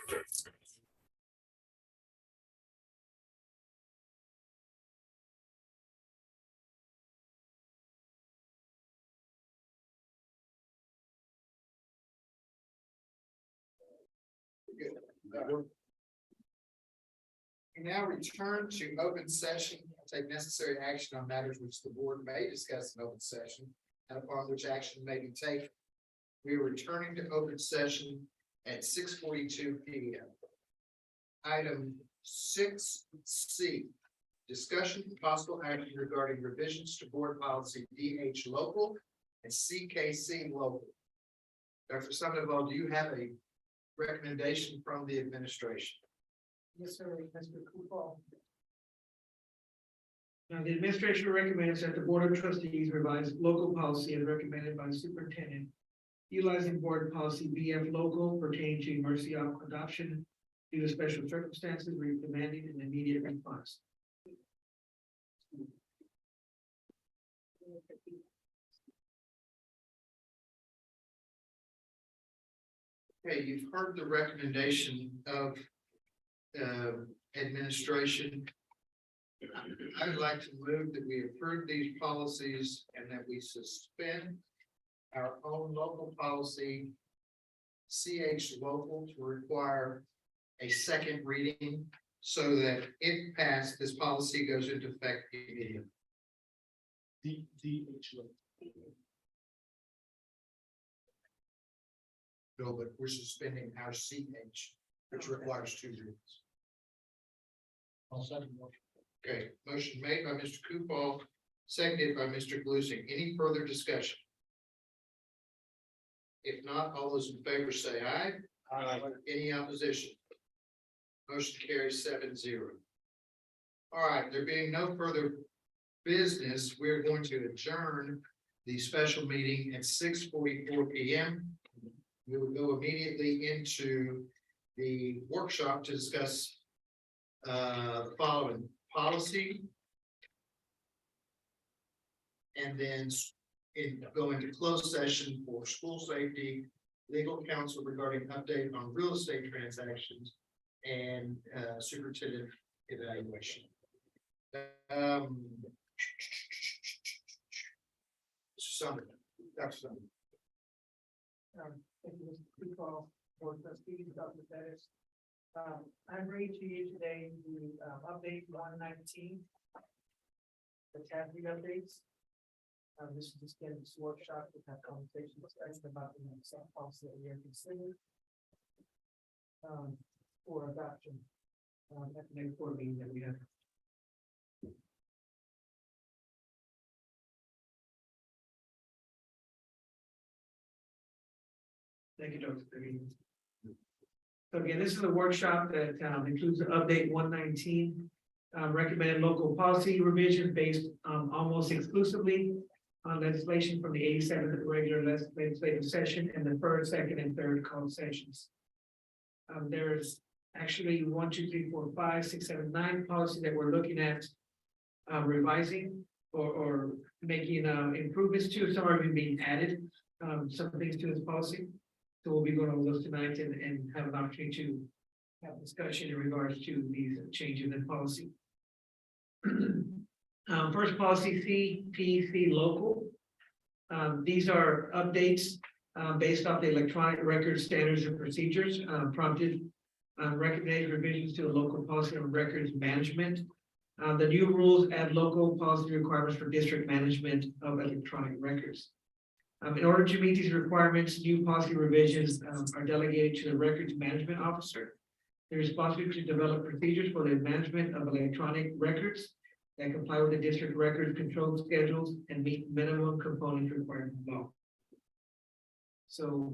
We now return to open session, take necessary action on matters which the board may discuss in open session and upon which action may be taken. We are returning to open session at 6:42 p.m. Item 6C, discussion and possible action regarding revisions to board policy DH local and CKC local. Dr. Sandoval, do you have a recommendation from the administration? Yes, sir, Mr. Kupal. Now, the administration recommends that the Board of Trustees revise local policy as recommended by the superintendent, utilizing board policy BF local pertaining to emergency adoption due to special circumstances demanding an immediate response. Okay, you've heard the recommendation of administration. I would like to move that we approve these policies and that we suspend our own local policy CH local to require a second reading so that if passed, this policy goes into effect immediately. DH local. No, but we're suspending our CH, which requires 2 readings. I'll second motion. Okay, motion made by Mr. Kupal, seconded by Mr. Glusing. Any further discussion? If not, all those in favor say aye. Aye. Any opposition? Motion carries 7-0. All right, there being no further business, we're going to adjourn the special meeting at 6:44 p.m. We will go immediately into the workshop to discuss the following policy. And then go into closed session for school safety, legal counsel regarding update on real estate transactions, and superintendent evaluation. Dr. Sunderland. Thank you, Mr. Kupal, Board of Trustees, Dr. Pettis. I'm bringing to you today the update 119. The TASB updates. This is just getting this workshop to have conversations about the next policy that we are considering for adoption at the next board meeting that we have. Thank you, Dr. Green. So again, this is a workshop that includes the update 119, recommended local policy revision based almost exclusively on legislation from the 87th regular legislative session and the first, second, and third call sessions. There's actually 1, 2, 3, 4, 5, 6, 7, 9 policy that we're looking at revising or making improvements to. Some are even being added, some things to this policy. So we'll be going over those tonight and have an opportunity to have a discussion in regards to these changes in policy. First policy, CPC local. These are updates based off the electronic record standards and procedures prompted recommended revisions to the local policy on records management. The new rules add local policy requirements for district management of electronic records. In order to meet these requirements, new policy revisions are delegated to the records management officer. They're responsible to develop procedures for the management of electronic records that comply with the district records control schedules and meet minimum components required by law. So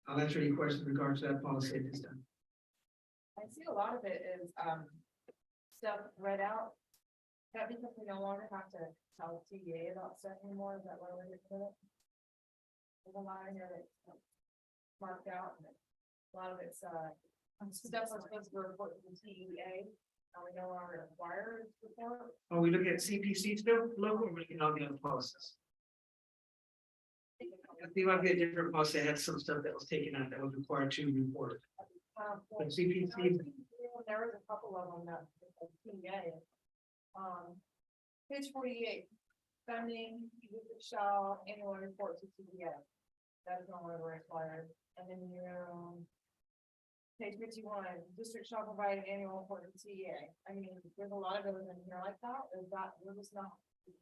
I'll answer any questions in regards to that policy at this time. I see a lot of it is stuff read out. That because we no longer have to tell TA about stuff anymore. Is that what we're doing? There's a line here that's marked out, and a lot of it's stuff that's supposed to report to the TEA. We no longer require it to report. Are we looking at CPC still local, or we're looking at all the other policies? I think might be a different policy that had some stuff that was taken out that was required to report. But CPC, There was a couple of them that, TA. Page 48, funding, district shall annual report to CPA. That's no longer required, and then page 51, district shall provide an annual report to CEA. I mean, there's a lot of those in here like that, is that, we're just not,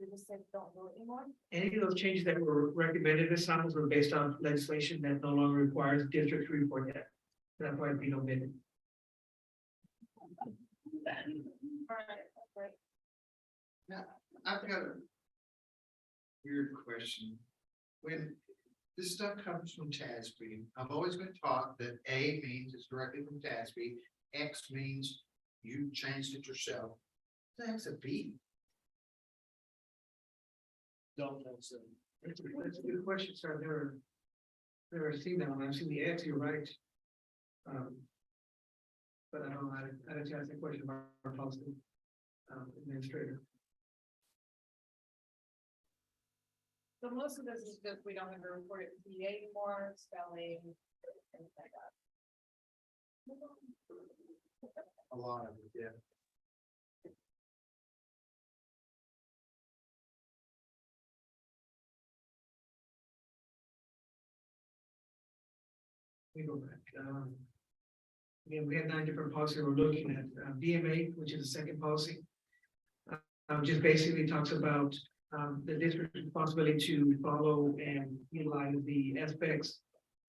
we just said don't do it anymore? any of those changes that were recommended this time were based on legislation that no longer requires district to report that. That's why it's been omitted. Alright, that's great. Now, I've got a weird question. When this stuff comes from TASB, I've always been taught that A means it's directly from TASB, X means you changed it yourself. That's a B. Don't think so. That's a good question, sir. Never seen that one. I've seen the X, you're right. But I don't know, I didn't ask the question about our policy administrator. So most of this is just, we don't have to report it to CEA anymore, spelling, things like that. A lot of it, yeah. We go back. Again, we had 9 different policies we're looking at. BMA, which is the second policy, just basically talks about the district's responsibility to follow and utilize the aspects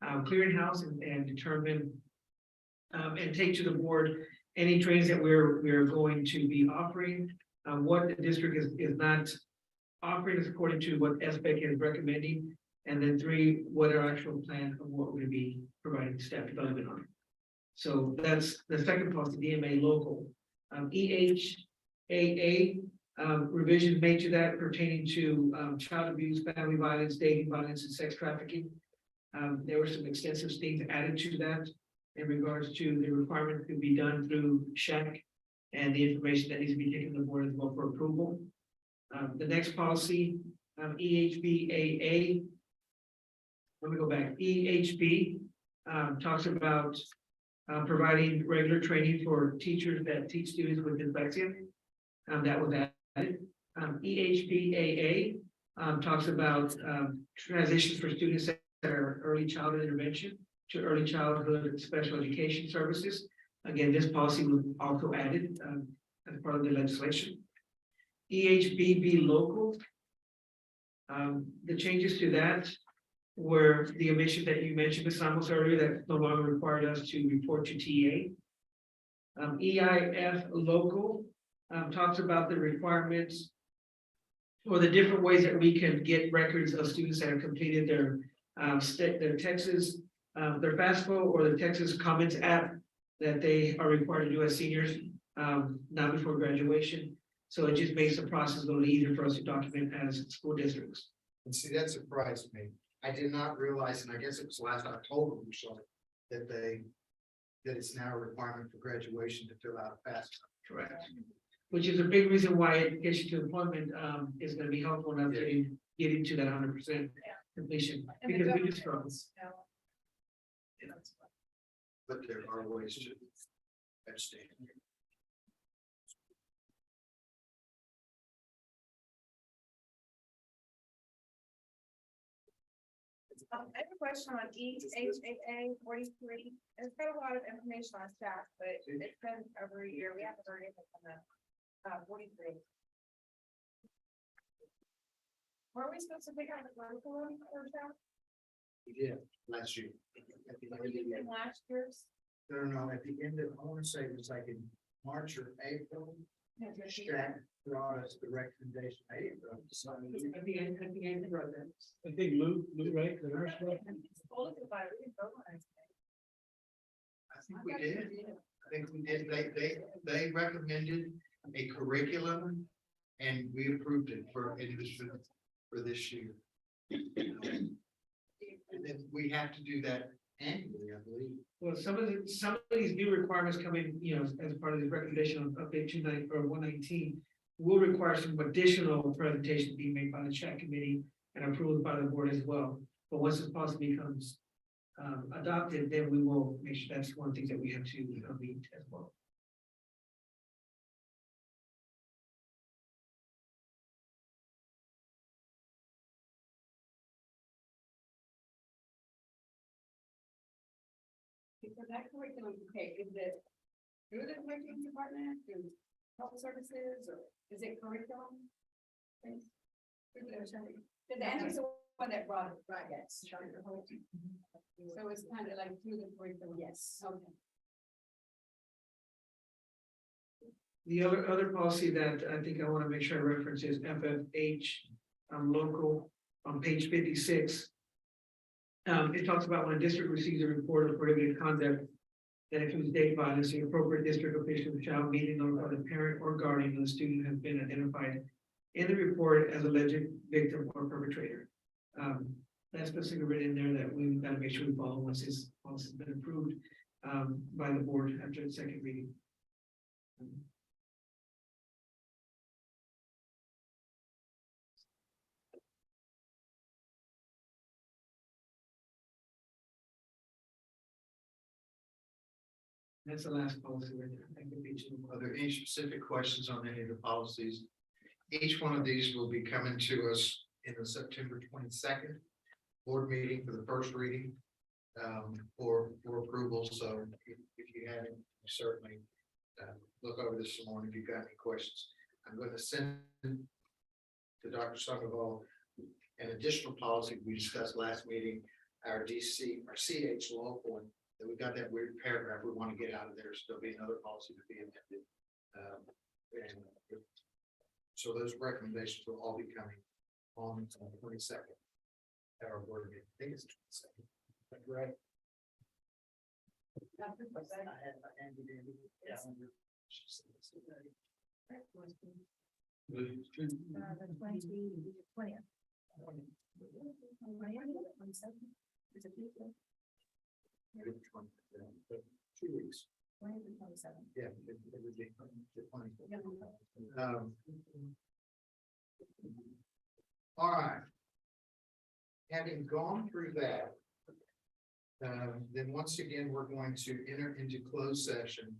clearinghouse and determine and take to the board any trainings that we're going to be offering. What the district is not offering is according to what SBEC is recommending. And then 3, what our actual plan of what we're going to be providing staff development on. So that's the second policy, DMA local. EHAA revisions made to that pertaining to child abuse, family violence, dating violence, and sex trafficking. There were some extensive things added to that in regards to the requirement to be done through SHAC and the information that needs to be taken to the board as well for approval. The next policy, EHBAA. Let me go back. EHB talks about providing regular training for teachers that teach students with dyslexia. That was added. EHBAA talks about transitions for students that are early childhood intervention to early childhood special education services. Again, this policy was also added as part of the legislation. EHBB local. The changes to that were the omission that you mentioned, Ms. Samos, earlier, that no longer required us to report to TA. EIF local talks about the requirements or the different ways that we can get records of students that have completed their Texas, their FAFSA or the Texas Commons app that they are required to do as seniors, not before graduation. So it just makes the process a little easier for us to document as school districts. And see, that surprised me. I did not realize, and I guess it was last October we saw that that it's now a requirement for graduation to fill out a FAFSA. Correct. Which is a big reason why education to employment is going to be helpful in us getting to that 100% completion, And the because we just documents, But there are ways to abstain. I have a question on EHAA 43. It's got a lot of information on staff, but it's been over a year. We haven't heard anything from them. 43. Were we supposed to pick out the curriculum for staff? We did last year. At the end of the year. In last year's? No, at the end of, I want to say it was like in March or April. Strat brought us the recommendation. April. So I think Lou, right? The nurse, right? I think we did. I think we did. They recommended a curriculum and we approved it for this year. And then we have to do that annually, I believe. Well, some of these new requirements come in, as part of the recommendation of update 29 or 119, will require some additional presentation being made by the chat committee and approved by the board as well. But once this policy becomes adopted, then we will make sure that's one thing that we have to meet as well. For that curriculum, okay, is it through the curriculum department, through health services, or is it curriculum? Things? Because Andrew's the one that brought it, right, yes. So it's kind of like through the curriculum, yes, okay. The other policy that I think I want to make sure I reference is FFH, local, on page 56. It talks about when a district receives a report of prohibited conduct that includes date violence, the appropriate district official shall immediately notify the parent or guardian of the student has been identified in the report as alleged victim or perpetrator. That's specifically written in there that we've got to make sure we follow once this policy has been approved by the board after the second reading. That's the last policy right there. I can reach them. Are there any specific questions on any of the policies? Each one of these will be coming to us in the September 22nd board meeting for the first reading for approval. So if you haven't, certainly look over this some more. If you've got any questions, I'm going to send to Dr. Sandoval an additional policy we discussed last meeting, our CH local, and that we got that weird paragraph we want to get out of there. So there'll be another policy to be amended. So those recommendations will all be coming on the 22nd. Our board meeting. I think it's 22nd. Right. The 2 weeks. Yeah. It would be the 20th. All right. Having gone through that, then once again, we're going to enter into closed session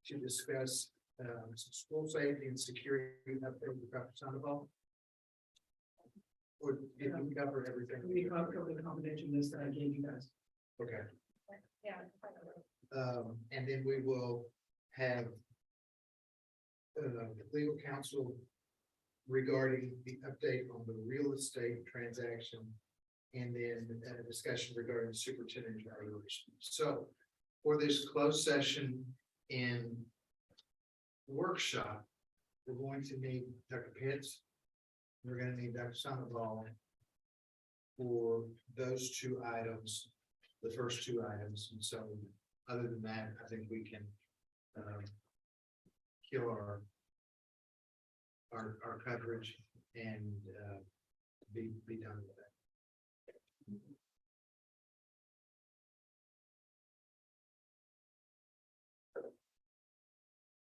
to discuss some school safety and security update with Dr. Sandoval. Or did we cover everything? We cover the combination list that I gave you guys. Okay. Yeah. And then we will have legal counsel regarding the update on the real estate transaction, and then a discussion regarding the superintendent evaluation. So for this closed session in workshop, we're going to need Dr. Pitts. We're going to need Dr. Sandoval for those two items, the first two items. And so other than that, I think we can kill our coverage and be done with that.